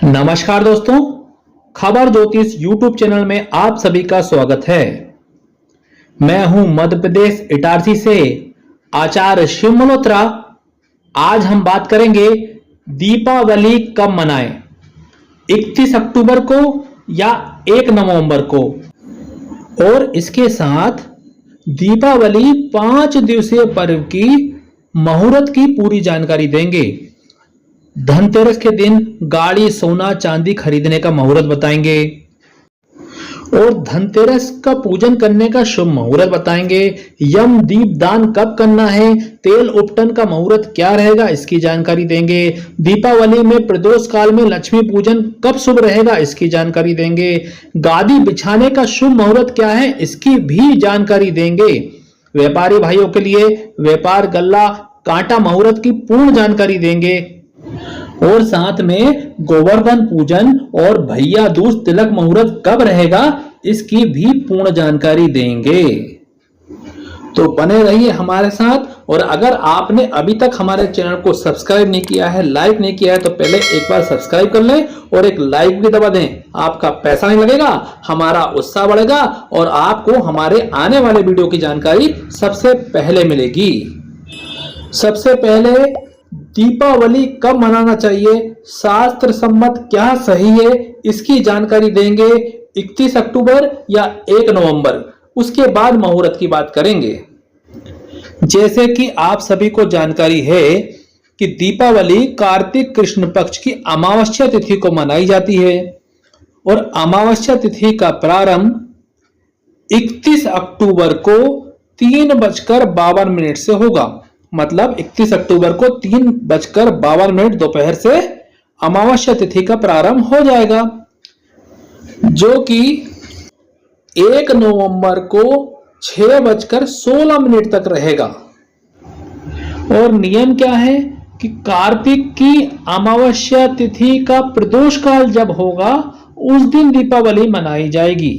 नमस्कार दोस्तों, खबर ज्योतिष यूट्यूब चैनल में आप सभी का स्वागत है। मैं हूं मध्य प्रदेश इटारसी से आचार्य शिव मल्होत्रा। आज हम बात करेंगे दीपावली कब मनाएं, 31 अक्टूबर को या 1 नवंबर को, और इसके साथ दीपावली 5 दिवसीय पर्व की मुहूर्त की पूरी जानकारी देंगे। धनतेरस के दिन गाड़ी, सोना, चांदी खरीदने का मुहूर्त बताएंगे और धनतेरस का पूजन करने का शुभ मुहूर्त बताएंगे। यम दीप दान कब करना है, तेल उपटन का मुहूर्त क्या रहेगा, इसकी जानकारी देंगे। दीपावली में प्रदोष काल में लक्ष्मी पूजन कब शुभ रहेगा, इसकी जानकारी देंगे। गादी बिछाने का शुभ मुहूर्त क्या है, इसकी भी जानकारी देंगे। व्यापारी भाइयों के लिए व्यापार गल्ला कांटा मुहूर्त की पूर्ण जानकारी देंगे और साथ में गोवर्धन पूजन और भैया दूज तिलक मुहूर्त कब रहेगा, इसकी भी पूर्ण जानकारी देंगे। तो बने रहिए हमारे साथ। और अगर आपने अभी तक हमारे चैनल को सब्सक्राइब नहीं किया है, लाइक नहीं किया है, तो पहले एक बार सब्सक्राइब कर लें और एक लाइक भी दबा दें। आपका पैसा नहीं लगेगा, हमारा उत्साह बढ़ेगा और आपको हमारे आने वाले वीडियो की जानकारी सबसे पहले मिलेगी। सबसे पहले दीपावली कब मनाना चाहिए, शास्त्र सम्मत क्या सही है, इसकी जानकारी देंगे। 31 अक्टूबर या 1 नवंबर, उसके बाद मुहूर्त की बात करेंगे। जैसे कि आप सभी को जानकारी है कि दीपावली कार्तिक कृष्ण पक्ष की अमावस्या तिथि को मनाई जाती है और अमावस्या तिथि का प्रारंभ 31 अक्टूबर को 3:52 से होगा। मतलब 31 अक्टूबर को 3:52 दोपहर से अमावस्या तिथि का प्रारंभ हो जाएगा, जो कि 1 नवंबर को 6:16 तक रहेगा। और नियम क्या है कि कार्तिक की अमावस्या तिथि का प्रदोष काल जब होगा उस दिन दीपावली मनाई जाएगी।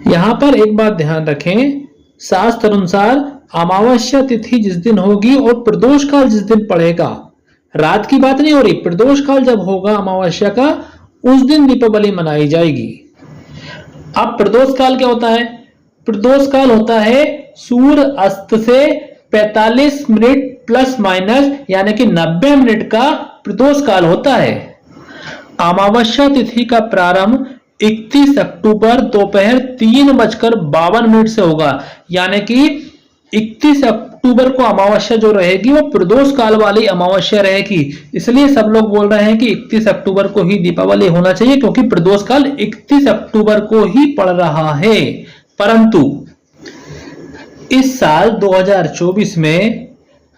यहां पर एक बात ध्यान रखें, शास्त्र अनुसार अमावस्या तिथि जिस दिन होगी और प्रदोष काल जिस दिन पड़ेगा, रात की बात नहीं हो रही, प्रदोष काल जब होगा अमावस्या का, उस दिन दीपावली मनाई जाएगी। अब प्रदोष काल क्या होता है? प्रदोष काल होता है सूर्य अस्त से 45 मिनट प्लस माइनस यानी कि 90 मिनट का प्रदोष काल होता है। अमावस्या तिथि का प्रारंभ 31 अक्टूबर दोपहर 3:52 से होगा, यानी कि 31 अक्टूबर को अमावस्या जो रहेगी वो प्रदोष काल वाली अमावस्या रहेगी। इसलिए सब लोग बोल रहे हैं कि 31 अक्टूबर को ही दीपावली होना चाहिए, क्योंकि प्रदोष काल 31 अक्टूबर को ही पड़ रहा है। परंतु इस साल 2024 में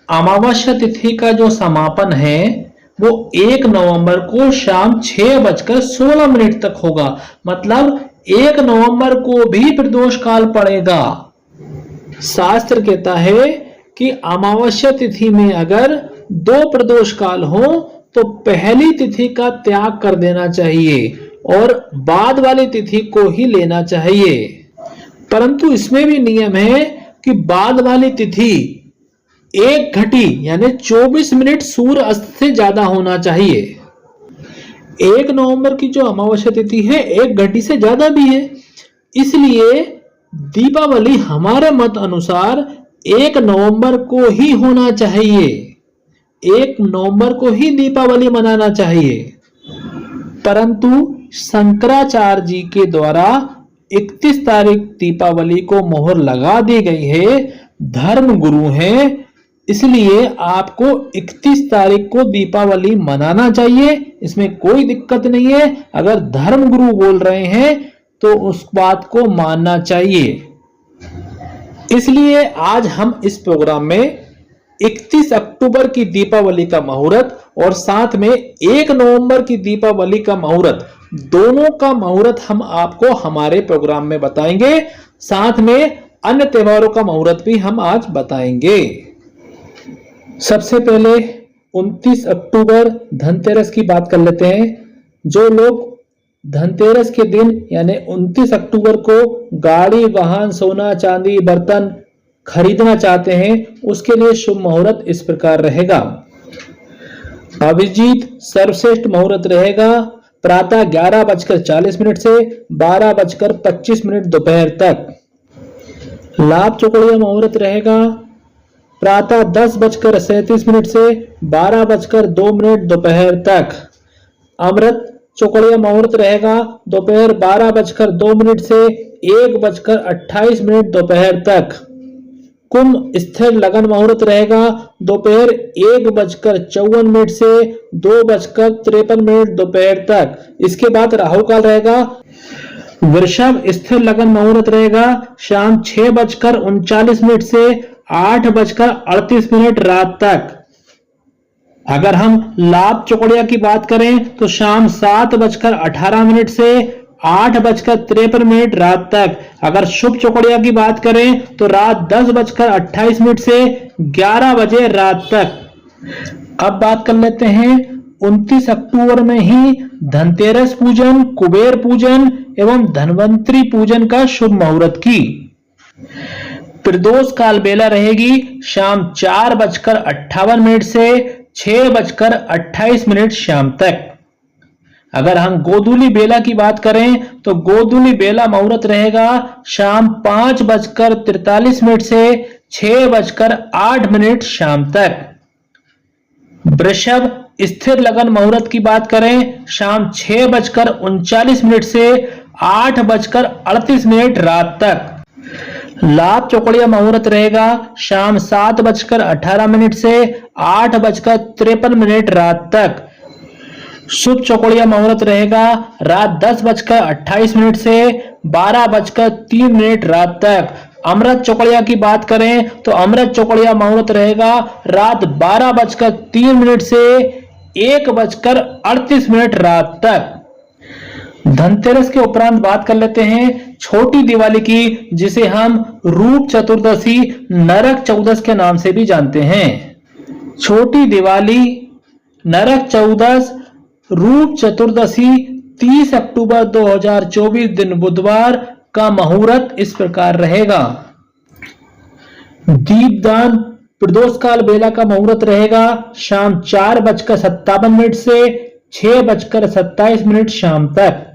अमावस्या तिथि का जो समापन है वो 1 नवंबर को शाम 6:16 तक होगा। मतलब 1 नवंबर को भी प्रदोष काल पड़ेगा। शास्त्र कहता है कि अमावस्या तिथि में अगर 2 प्रदोष काल हो तो पहली तिथि का त्याग कर देना चाहिए और बाद वाली तिथि को ही लेना चाहिए। परंतु इसमें भी नियम है कि बाद वाली तिथि 1 घटी यानी 24 मिनट सूर्य अस्त से ज्यादा होना चाहिए। 1 नवंबर की जो अमावस्या तिथि है 1 घटी से ज्यादा भी है। इसलिए दीपावली हमारे मत अनुसार 1 नवंबर को ही होना चाहिए। 1 नवंबर को ही दीपावली मनाना चाहिए। परंतु शंकराचार्य जी के द्वारा 31 तारीख दीपावली को मोहर लगा दी गई है। धर्म गुरु हैं, इसलिए आपको 31 तारीख को दीपावली मनाना चाहिए। इसमें कोई दिक्कत नहीं है। अगर धर्म गुरु बोल रहे हैं तो उस बात को मानना चाहिए। इसलिए आज हम इस प्रोग्राम में 31 अक्टूबर की दीपावली का मुहूर्त और साथ में 1 नवंबर की दीपावली का मुहूर्त, दोनों का मुहूर्त हम आपको हमारे प्रोग्राम में बताएंगे। साथ में अन्य त्योहारों का मुहूर्त भी हम आज बताएंगे। सबसे पहले 29 अक्टूबर धनतेरस की बात कर लेते हैं। जो लोग धनतेरस के दिन यानी 29 अक्टूबर को गाड़ी, वाहन, सोना, चांदी, बर्तन खरीदना चाहते हैं, उसके लिए शुभ मुहूर्त इस प्रकार रहेगा। अभिजीत सर्वश्रेष्ठ मुहूर्त रहेगा प्रातः 11:40 से 12:25 दोपहर तक। लाभ चौकड़िया मुहूर्त रहेगा प्रातः 10:37 से 12:02 दोपहर तक। अमृत चौकड़िया मुहूर्त रहेगा दोपहर 12:02 से 1:28 दोपहर तक। कुंभ स्थिर लगन मुहूर्त रहेगा दोपहर 1:54 से 2:53 दोपहर तक। इसके बाद राहु काल रहेगा। वृषभ स्थिर लगन मुहूर्त रहेगा शाम 6:39 से 8:38 रात तक। अगर हम लाभ चौकड़िया की बात करें तो शाम 7:18 से 8:53 रात तक। अगर शुभ चौकड़िया की बात करें तो रात 10:28 से 11 बजे रात तक। अब बात कर लेते हैं 29 अक्टूबर में ही धनतेरस पूजन, कुबेर पूजन एवं धनवंतरी पूजन का शुभ मुहूर्त की। प्रदोष काल बेला रहेगी शाम 4:58 से 6:28 शाम तक। अगर हम गोधूली बेला की बात करें तो गोधूली बेला मुहूर्त रहेगा शाम 5:43 से 6:08 शाम तक। वृषभ स्थिर लगन मुहूर्त की बात करें शाम 6:39 से 8:38 रात तक। लाभ चौकड़िया मुहूर्त रहेगा शाम 7:18 से 8:53 रात तक। शुभ चौकड़िया मुहूर्त रहेगा रात 10:28 से 12:03 रात तक। अमृत चौकड़िया की बात करें तो अमृत चौकड़िया मुहूर्त रहेगा रात 12:03 से 1:38 रात तक। धनतेरस के उपरांत बात कर लेते हैं छोटी दिवाली की, जिसे हम रूप चतुर्दशी, नरक चौदस के नाम से भी जानते हैं। छोटी दिवाली, नरक चौदस, रूप चतुर्दशी 30 अक्टूबर 2024 दिन बुधवार का मुहूर्त इस प्रकार रहेगा। दीपदान प्रदोष काल बेला का मुहूर्त रहेगा शाम 4:57 से 6:27 शाम तक।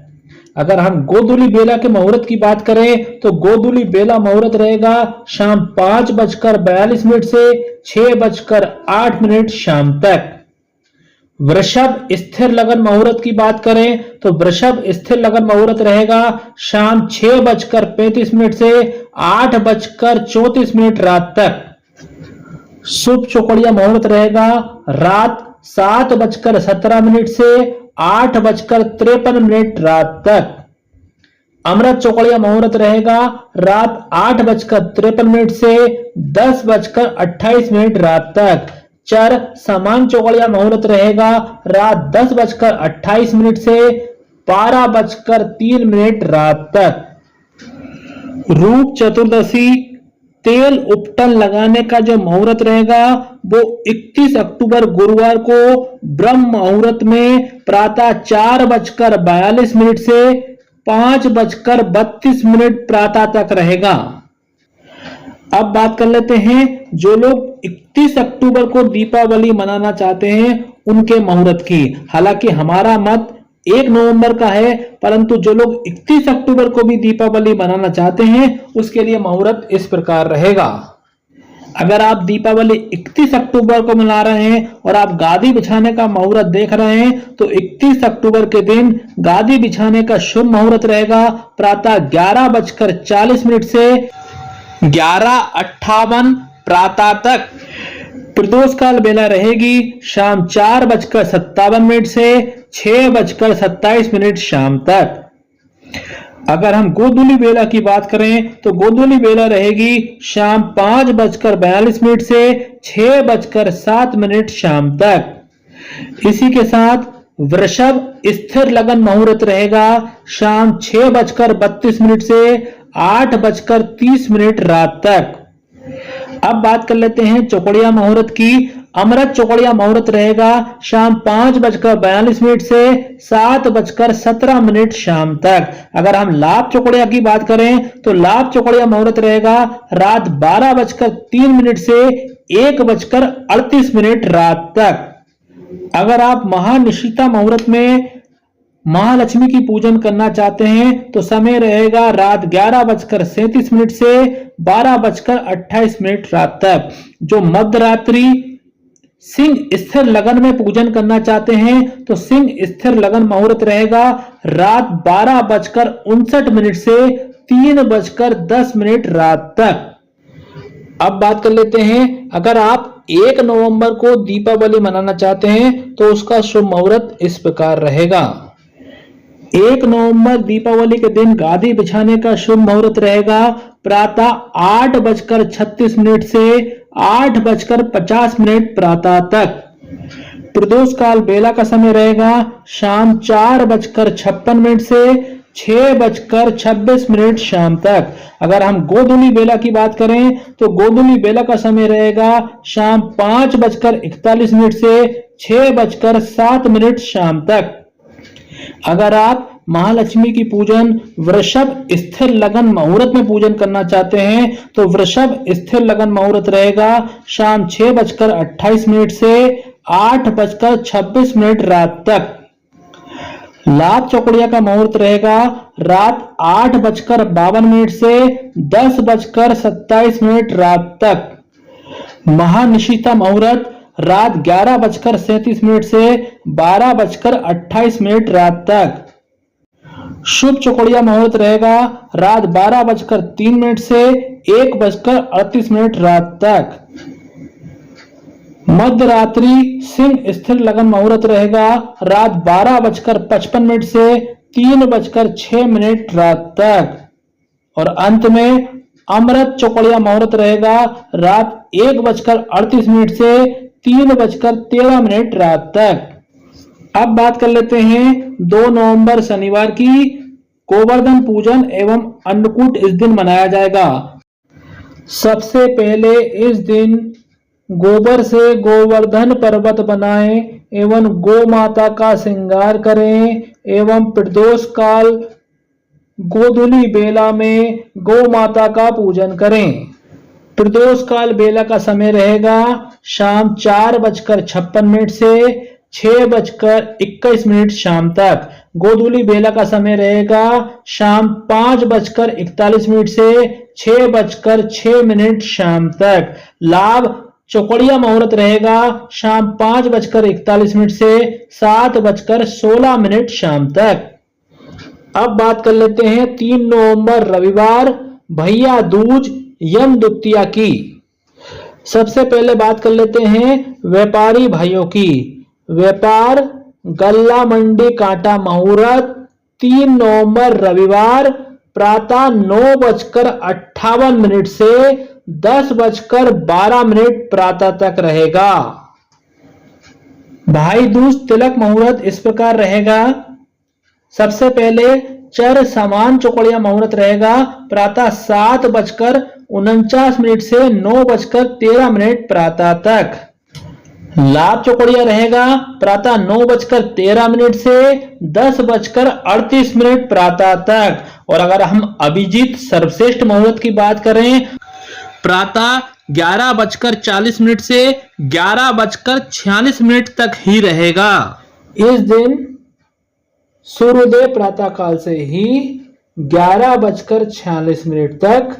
अगर हम गोधूली बेला के मुहूर्त की बात करें तो गोधूली बेला मुहूर्त रहेगा शाम 5:42 से 6:08 शाम तक। वृषभ स्थिर लगन मुहूर्त की बात करें तो वृषभ स्थिर लगन मुहूर्त रहेगा शाम 6:35 से 8:34 रात तक। शुभ चौकड़िया मुहूर्त रहेगा रात 7:17 से 8:53 रात तक। अमृत चौकड़िया मुहूर्त रहेगा रात 8:53 से 10:28 रात तक। चर समान चौकड़िया मुहूर्त रहेगा रात 10:28 से 12:03 रात तक। रूप चतुर्दशी तेल उपटन लगाने का जो मुहूर्त रहेगा वो 31 अक्टूबर गुरुवार को ब्रह्म मुहूर्त में प्रातः 4:42 से 5:32 प्रातः तक रहेगा। अब बात कर लेते हैं जो लोग 31 अक्टूबर को दीपावली मनाना चाहते हैं उनके मुहूर्त की। हालांकि हमारा मत 1 नवंबर का है, परंतु जो लोग 31 अक्टूबर को भी दीपावली मनाना चाहते हैं उसके लिए मुहूर्त इस प्रकार रहेगा। अगर आप दीपावली 31 अक्टूबर को मना रहे हैं और आप गादी बिछाने का मुहूर्त देख रहे हैं तो 31 अक्टूबर के दिन गादी बिछाने का शुभ मुहूर्त रहेगा प्रातः 11:40 से 11:58 प्रातः तक। प्रदोष काल बेला रहेगी शाम 4:57 से 6:27 शाम तक। अगर हम गोधूली बेला की बात करें तो गोधूली बेला रहेगी शाम 5:42 से 6:07 शाम तक। इसी के साथ वृषभ स्थिर लगन मुहूर्त रहेगा शाम 6:32 से 8:30 रात तक। अब बात कर लेते हैं चौकड़िया मुहूर्त की। अमृत चौकड़िया मुहूर्त रहेगा शाम 5:42 से 7:17 शाम तक। अगर हम लाभ चौकड़िया की बात करें तो लाभ चौकड़िया मुहूर्त रहेगा रात 12:03 से 1:38 रात तक। अगर आप महानिशिता मुहूर्त में महालक्ष्मी की पूजन करना चाहते हैं तो समय रहेगा रात 11:37 से 12:28 रात तक। जो मध्यरात्रि सिंह स्थिर लगन में पूजन करना चाहते हैं तो सिंह स्थिर लगन मुहूर्त रहेगा रात 12:59 से 3:10 रात तक। अब बात कर लेते हैं, अगर आप 1 नवंबर को दीपावली मनाना चाहते हैं तो उसका शुभ मुहूर्त इस प्रकार रहेगा। 1 नवंबर दीपावली के दिन गादी बिछाने का शुभ मुहूर्त रहेगा प्रातः 8:36 से 8:50 प्रातः तक। प्रदोष काल बेला का समय रहेगा शाम 4:56 से 6:26 शाम तक। अगर हम गोधूली बेला की बात करें तो गोधूली बेला का समय रहेगा शाम 5:41 से 6:07 शाम तक। अगर आप महालक्ष्मी की पूजन वृषभ स्थिर लगन मुहूर्त में पूजन करना चाहते हैं तो वृषभ स्थिर लगन मुहूर्त रहेगा शाम 6:28 से 8:26 रात तक। लाभ चौकड़िया का मुहूर्त रहेगा रात 8:52 से 10:27 रात तक। महानिशिता मुहूर्त रात 11:37 से 12:28 रात तक। शुभ चौकड़िया मुहूर्त रहेगा रात 12:03 से 1:38 रात तक। मध्यरात्रि सिंह स्थिर लगन मुहूर्त रहेगा रात 12:55 से 3:06 रात तक। और अंत में अमृत चौकड़िया मुहूर्त रहेगा रात 1:38 से 3:13 रात तक। अब बात कर लेते हैं 2 नवंबर शनिवार की। गोवर्धन पूजन एवं अन्नकूट इस दिन मनाया जाएगा। सबसे पहले इस दिन गोबर से गोवर्धन पर्वत बनाएं एवं गौ माता का श्रृंगार करें एवं प्रदोष काल गोधूली बेला में गौ माता का पूजन करें। प्रदोष काल बेला का समय रहेगा शाम 4:56 से 6:21 शाम तक। गोधूली बेला का समय रहेगा शाम 5:41 से 6:06 शाम तक। लाभ चौकड़िया मुहूर्त रहेगा शाम 5:41 से 7:16 शाम तक। अब बात कर लेते हैं 3 नवंबर रविवार भैया दूज यम द्वितीया की। सबसे पहले बात कर लेते हैं व्यापारी भाइयों की। व्यापार गल्ला मंडी कांटा मुहूर्त 3 नवंबर रविवार प्रातः 9:58 से 10:12 प्रातः तक रहेगा। भाई दूज तिलक मुहूर्त इस प्रकार रहेगा। सबसे पहले चर समान चौकड़िया मुहूर्त रहेगा प्रातः 7:49 से 9:13 प्रातः तक। लाभ चौकड़िया रहेगा प्रातः 9:13 से 10:38 प्रातः तक। और अगर हम अभिजीत सर्वश्रेष्ठ मुहूर्त की बात करें प्रातः 11:40 से 11:46 तक ही रहेगा। इस दिन सूर्योदय प्रातः काल से ही 11:46 तक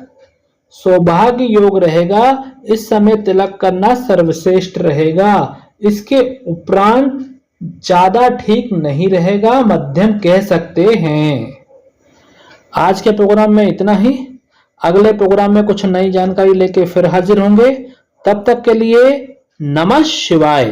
सौभाग्य योग रहेगा। इस समय तिलक करना सर्वश्रेष्ठ रहेगा। इसके उपरांत ज्यादा ठीक नहीं रहेगा, मध्यम कह सकते हैं। आज के प्रोग्राम में इतना ही। अगले प्रोग्राम में कुछ नई जानकारी लेके फिर हाजिर होंगे। तब तक के लिए नमः शिवाय।